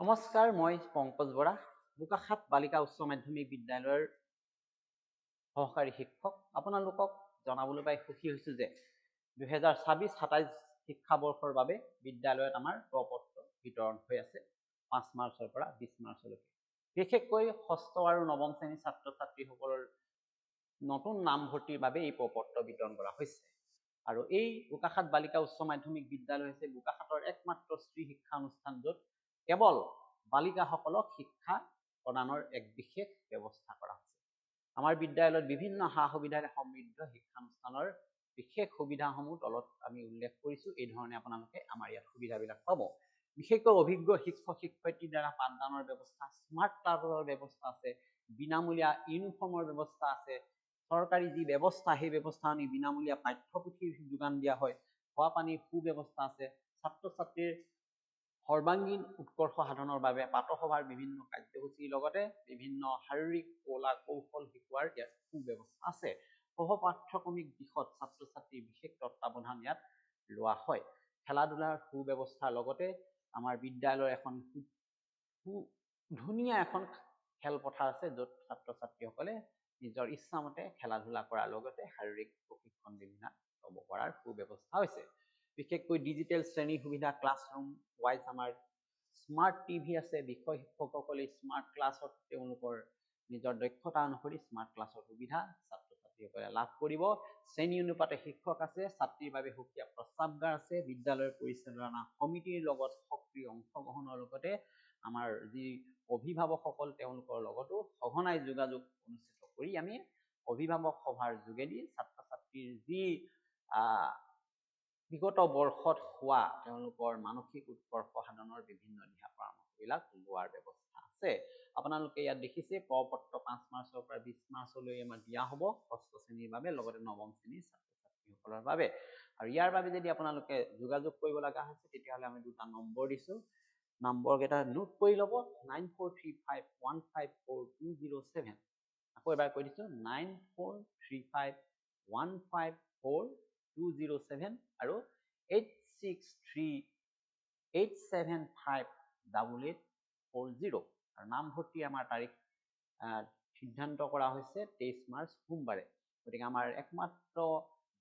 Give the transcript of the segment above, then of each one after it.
নমস্কাৰ, মই পংকজ বৰা, বোকাখাত বালিকা উচ্চ মাধ্যমিক বিদ্যালয়ৰ সহকাৰী শিক্ষক। আপোনালোকক জনাবলৈ পাই সুখী হৈছো যে 2026-27 শিক্ষাবৰ্ষৰ বাবে বিদ্যালয়ত আমাৰ প্ৰপত্ৰ বিতৰণ হৈ আছে 5 মাৰ্চৰ পৰা 20 মাৰ্চলৈকে। বিশেষকৈ ষষ্ঠ আৰু নৱম শ্ৰেণীৰ ছাত্ৰ ছাত্ৰীসকলৰ নতুন নামভৰ্তিৰ বাবে এই প্ৰপত্ৰ বিতৰণ কৰা হৈছে। আৰু এই বোকাখাত বালিকা উচ্চ মাধ্যমিক বিদ্যালয় হৈছে বোকাখাতৰ একমাত্ৰ স্ত্ৰী শিক্ষা অনুষ্ঠান, য'ত কেৱল বালিকাসকলক শিক্ষা প্ৰদানৰ এক বিশেষ ব্যৱস্থা কৰা হৈছে। আমাৰ বিদ্যালয়ত বিভিন্ন সা সুবিধাৰে সমৃদ্ধ শিক্ষানুষ্ঠানৰ বিশেষ সুবিধাসমূহ তলত আমি উল্লেখ কৰিছো। এই ধৰণে আপোনালোকে আমাৰ ইয়াত সুবিধাবিলাক পাব। বিশেষকৈ অভিজ্ঞ শিক্ষক শিক্ষয়িত্ৰীৰ দ্বাৰা পাঠদানৰ ব্যৱস্থা, স্মাৰ্ট ক্লাছৰ ব্যৱস্থা আছে, বিনামূলীয়া ইউনিফৰ্মৰ ব্যৱস্থা আছে, চৰকাৰী যি ব্যৱস্থা সেই ব্যৱস্থা আমি বিনামূলীয়া পাঠ্যপুথিৰ যোগান দিয়া হয়, খোৱা পানীৰ সুব্যৱস্থা আছে, ছাত্ৰ ছাত্ৰীৰ সৰ্বাংগীন উৎকৰ্ষ সাধনৰ বাবে পাঠসভাৰ বিভিন্ন কাৰ্যসূচীৰ লগতে বিভিন্ন শাৰীৰিক কলা কৌশল শিকোৱাৰ ইয়াত সুব্যৱস্থা আছে। সহ পাঠ্যক্ৰমিক দিশত ছাত্ৰ ছাত্ৰীৰ বিশেষ তত্বাৱধান ইয়াত লোৱা হয়। খেলা ধূলাৰ সুব্যৱস্থাৰ লগতে আমাৰ বিদ্যালয়ৰ এখন ধুনীয়া এখন খেলপথাৰ আছে, য'ত ছাত্ৰ ছাত্ৰীসকলে নিজৰ ইচ্ছামতে খেলা ধূলা কৰাৰ লগতে শাৰীৰিক প্ৰশিক্ষণ বিভিন্ন ল'ব পৰাৰ সুব্যৱস্থা হৈছে। বিশেষকৈ ডিজিটেল শ্ৰেণী সুবিধা, ক্লাছৰুম ৱাইজ আমাৰ স্মাৰ্ট টিভি আছে। বিষয় শিক্ষকসকলে স্মাৰ্ট ক্লাছত তেওঁলোকৰ নিজৰ দক্ষতা অনুসৰি স্মাৰ্ট ক্লাছৰ সুবিধা ছাত্ৰ ছাত্ৰীসকলে লাভ কৰিব। শ্ৰেণী অনুপাতে শিক্ষক আছে, ছাত্ৰীৰ বাবে সুকীয়া প্ৰস্ৰাৱগাৰ আছে। বিদ্যালয়ৰ পৰিচালনা সমিতিৰ লগত সক্ৰিয় অংশগ্ৰহণৰ লগতে আমাৰ যি অভিভাৱকসকল তেওঁলোকৰ লগতো সঘনাই যোগাযোগ অনুষ্ঠিত কৰি আমি অভিভাৱক সভাৰ যোগেদি ছাত্ৰ ছাত্ৰীৰ যি বিগত বৰ্ষত হোৱা তেওঁলোকৰ মানসিক উৎকৰ্ষ সাধনৰ বিভিন্ন দিহা পৰামৰ্শবিলাক লোৱাৰ ব্যৱস্থা আছে। আপোনালোকে ইয়াত দেখিছে প্ৰপত্ৰ 5 মাৰ্চৰ পৰা 20 মাৰ্চলৈ আমাৰ দিয়া হ'ব ষষ্ঠ শ্ৰেণীৰ বাবে, লগতে নৱম শ্ৰেণীৰ ছাত্ৰ ছাত্ৰীসকলৰ বাবে। আৰু ইয়াৰ বাবে যদি আপোনালোকে যোগাযোগ কৰিব লগা হৈছে, তেতিয়াহ'লে আমি দুটা নম্বৰ দিছো। নম্বৰ কেইটা নোট কৰি ল'ব, 9435154207। আকৌ এবাৰ কৈ দিছো, 9435154207 আৰু 8638758840। আৰু নামভৰ্তি আমাৰ তাৰিখ সিদ্ধান্ত কৰা হৈছে 23 মাৰ্চ সোমবাৰে। গতিকে আমাৰ একমাত্ৰ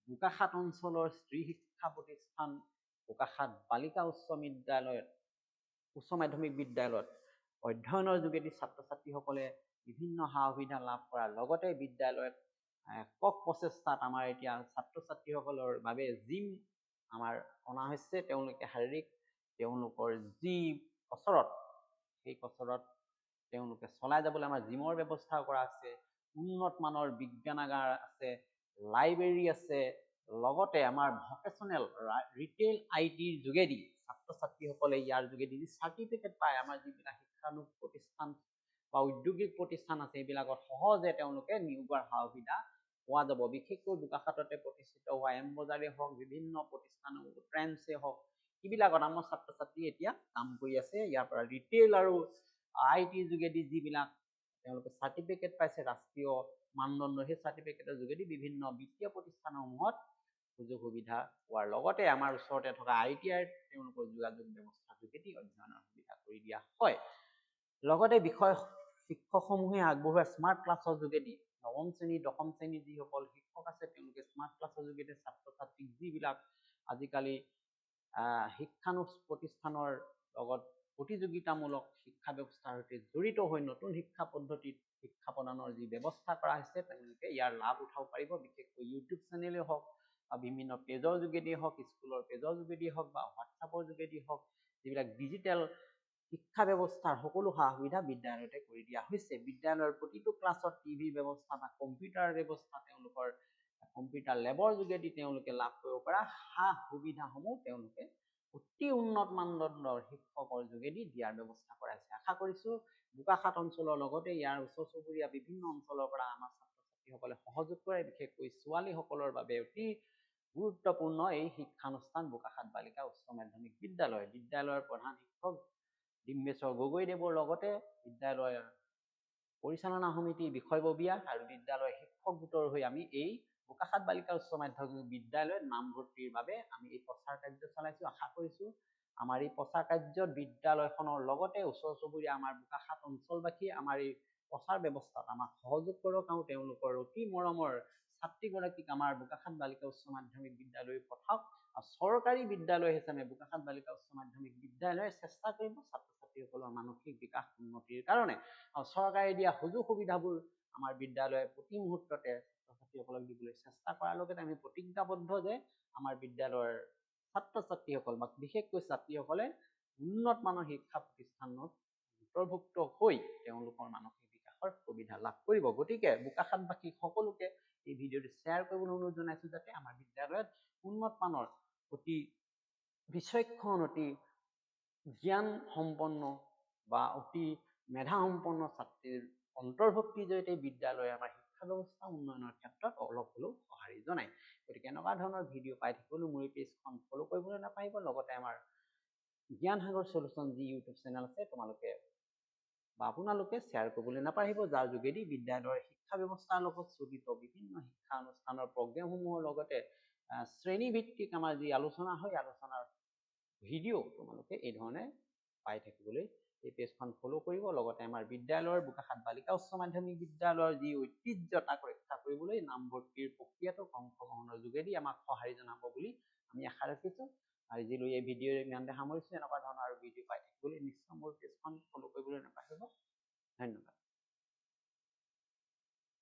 বোকাখাত অঞ্চলৰ স্ত্ৰী শিক্ষা প্ৰতিষ্ঠান বোকাখাত বালিকা উচ্চ মাধ্যমিক বিদ্যালয়ত অধ্যয়নৰ যোগেদি ছাত্ৰ ছাত্ৰীসকলে বিভিন্ন সা সুবিধা লাভ কৰাৰ লগতে বিদ্যালয়ত একক প্ৰচেষ্টাত আমাৰ এতিয়া ছাত্ৰ ছাত্ৰীসকলৰ বাবে জিম আমাৰ অনা হৈছে। তেওঁলোকে শাৰীৰিক তেওঁলোকৰ যি কচৰত সেই কচৰত তেওঁলোকে চলাই যাবলৈ আমাৰ জিমৰ ব্যৱস্থা কৰা আছে। উন্নত মানৰ বিজ্ঞানাগাৰ আছে, লাইব্ৰেৰী আছে, লগতে আমাৰ ভকেচনেল ৰিটেইল আইটিৰ যোগেদি ছাত্ৰ ছাত্ৰীসকলে ইয়াৰ যোগেদি যি চাৰ্টিফিকেট পায়, আমাৰ যিবিলাক শিক্ষানুষ্ঠান প্ৰতিষ্ঠান বা উদ্যোগিক প্ৰতিষ্ঠান আছে সেইবিলাকত সহজে তেওঁলোকে নিয়োগৰ সা সুবিধা পোৱা যাব। বিশেষকৈ বোকাখাততে প্ৰতিষ্ঠিত হোৱা এমবজাৰে হওক, বিভিন্ন প্ৰতিষ্ঠান ট্ৰেন্ডছে হওক, এইবিলাকত আমাৰ ছাত্ৰ ছাত্ৰী এতিয়া কাম কৰি আছে। ইয়াৰ পৰা ৰিটেইল আৰু আইটিৰ যোগেদি যিবিলাক তেওঁলোকে চাৰ্টিফিকেট পাইছে ৰাষ্ট্ৰীয় মানদণ্ডৰ, সেই চাৰ্টিফিকেটৰ যোগেদি বিভিন্ন বিত্তীয় প্ৰতিষ্ঠানসমূহত সুযোগ সুবিধা পোৱাৰ লগতে আমাৰ ওচৰতে থকা ITIৰ তেওঁলোকৰ যোগাযোগ ব্যৱস্থাৰ যোগেদি অধ্যয়নৰ সুবিধা কৰি দিয়া হয়। লগতে বিষয় শিক্ষকসমূহে আগবঢ়োৱা স্মাৰ্ট ক্লাছৰ যোগেদি নৱম শ্ৰেণী দশম শ্ৰেণীৰ যিসকল শিক্ষক আছে তেওঁলোকে স্মাৰ্ট ক্লাছৰ যোগেদি ছাত্ৰ ছাত্ৰীক যিবিলাক আজিকালি প্ৰতিষ্ঠানৰ লগত প্ৰতিযোগিতামূলক শিক্ষা ব্যৱস্থাৰ সৈতে জড়িত হৈ নতুন শিক্ষা পদ্ধতিত শিক্ষা প্ৰদানৰ যি ব্যৱস্থা কৰা হৈছে, তেওঁলোকে ইয়াৰ লাভ উঠাব পাৰিব। বিশেষকৈ ইউটিউব চেনেলে হওক বা বিভিন্ন পেজৰ যোগেদিয়ে হওক, স্কুলৰ পেজৰ যোগেদিয়ে হওক বা হোৱাটছআপৰ যোগেদি হওক, যিবিলাক ডিজিটেল শিক্ষা ব্যৱস্থাৰ সকলো সা সুবিধা বিদ্যালয়তে কৰি দিয়া হৈছে। বিদ্যালয়ৰ প্ৰতিটো ক্লাছত টিভি ব্যৱস্থা বা কম্পিউটাৰ ব্যৱস্থা, তেওঁলোকৰ কম্পিউটাৰ লেবৰ যোগেদি তেওঁলোকে লাভ কৰিব পৰা সা সুবিধাসমূহ তেওঁলোকে অতি উন্নত মানদণ্ডৰ শিক্ষকৰ যোগেদি দিয়াৰ ব্যৱস্থা কৰাইছে। আশা কৰিছো বোকাখাত অঞ্চলৰ লগতে ইয়াৰ ওচৰ চুবুৰীয়া বিভিন্ন অঞ্চলৰ পৰা আমাৰ ছাত্ৰ ছাত্ৰীসকলে সহযোগ কৰে। বিশেষকৈ ছোৱালীসকলৰ বাবে অতি গুৰুত্বপূৰ্ণ এই শিক্ষানুষ্ঠান বোকাখাত বালিকা উচ্চ মাধ্যমিক বিদ্যালয়। বিদ্যালয়ৰ প্ৰধান শিক্ষক ডিম্বেশ্বৰ গগৈদেৱৰ লগতে বিদ্যালয়ৰ পৰিচালনা সমিতি বিষয়ববীয়া আৰু বিদ্যালয়ৰ শিক্ষক গোটৰ হৈ আমি এই বোকাখাত বালিকা উচ্চ মাধ্যমিক বিদ্যালয়ত নামভৰ্তিৰ বাবে আমি এই প্ৰচাৰ কাৰ্য চলাইছো। আশা কৰিছো আমাৰ এই প্ৰচাৰ কাৰ্যত বিদ্যালয়খনৰ লগতে ওচৰ চুবুৰীয়া আমাৰ বোকাখাত অঞ্চলবাসী আমাৰ এই প্ৰচাৰ ব্যৱস্থাত আমাক সহযোগ কৰক আৰু তেওঁলোকৰ অতি মৰমৰ ছাত্ৰীগৰাকীক আমাৰ বোকাখাত বালিকা উচ্চ মাধ্যমিক বিদ্যালয় পঠাওক। আৰু চৰকাৰী বিদ্যালয় হিচাপে বোকাখাত বালিকা উচ্চ মাধ্যমিক বিদ্যালয়ে চেষ্টা কৰিব ছাত্ৰ ছাত্ৰীসকলৰ মানসিক বিকাশ উন্নতিৰ কাৰণে। আৰু চৰকাৰে দিয়া সুযোগ সুবিধাবোৰ আমাৰ বিদ্যালয়ে প্ৰতি মুহূৰ্ততে ছাত্ৰ ছাত্ৰীসকলক দিবলৈ চেষ্টা কৰাৰ লগতে আমি প্ৰতিজ্ঞাবদ্ধ যে আমাৰ বিদ্যালয়ৰ ছাত্ৰ ছাত্ৰীসকল বা বিশেষকৈ ছাত্ৰীসকলে উন্নত মানৰ শিক্ষা প্ৰতিষ্ঠানত অন্তৰ্ভুক্ত হৈ তেওঁলোকৰ মানসিক বিকাশৰ সুবিধা লাভ কৰিব। গতিকে বোকাখাতবাসী সকলোকে এই ভিডিঅ'টো শ্বেয়াৰ কৰিবলৈ অনুৰোধ জনাইছো যাতে আমাৰ বিদ্যালয়ত উন্নত মানৰ অতি বিচক্ষণ অতি জ্ঞান সম্পন্ন বা অতি মেধা সম্পন্ন ছাত্ৰীৰ অন্তৰ্ভুক্তিৰ জৰিয়তে বিদ্যালয়ে আমাৰ শিক্ষা ব্যৱস্থা উন্নয়নৰ ক্ষেত্ৰত অলপ হ'লেও সঁহাৰি জনায়। গতিকে এনেকুৱা ধৰণৰ ভিডিঅ' পাই থাকিবলৈ মোৰ এই পেজখন ফ'ল' কৰিবলৈ নাপাহৰিব। লগতে আমাৰ জ্ঞান সাগৰ চলিউশ্যন যি ইউটিউব চেনেল আছে আপোনালোকে শ্বেয়াৰ কৰিবলৈ নাপাহৰিব, যাৰ যোগেদি বিদ্যালয়ৰ শিক্ষা ব্যৱস্থাৰ লগত জড়িত বিভিন্ন শিক্ষা অনুষ্ঠানৰ প্ৰগ্ৰেমসমূহৰ লগতে শ্ৰেণীভিত্তিক আমাৰ যি আলোচনা হয় আলোচনাৰ ভিডিঅ' তোমালোকে এই ধৰণে পাই থাকিবলৈ এই পেজখন ফ'ল' কৰিব। লগতে আমাৰ বিদ্যালয়ৰ বোকাখাত বালিকা উচ্চ মাধ্যমিক বিদ্যালয়ৰ যি ঐতিহ্য তাক ৰক্ষা কৰিবলৈ নামভৰ্তিৰ প্ৰক্ৰিয়াটোক অংশগ্ৰহণৰ যোগেদি আমাক সঁহাৰি জনাব বুলি আমি আশা ৰাখিছোঁ। আজিলৈ এই ভিডিঅ' ইমানতে সামৰিছোঁ। এনেকুৱা ধৰণৰ আৰু ভিডিঅ' পাই থাকিবলৈ নিশ্চয় মোৰ পেজখন ফ'ল' কৰিবলৈ নাপাহৰিব। ধন্যবাদ।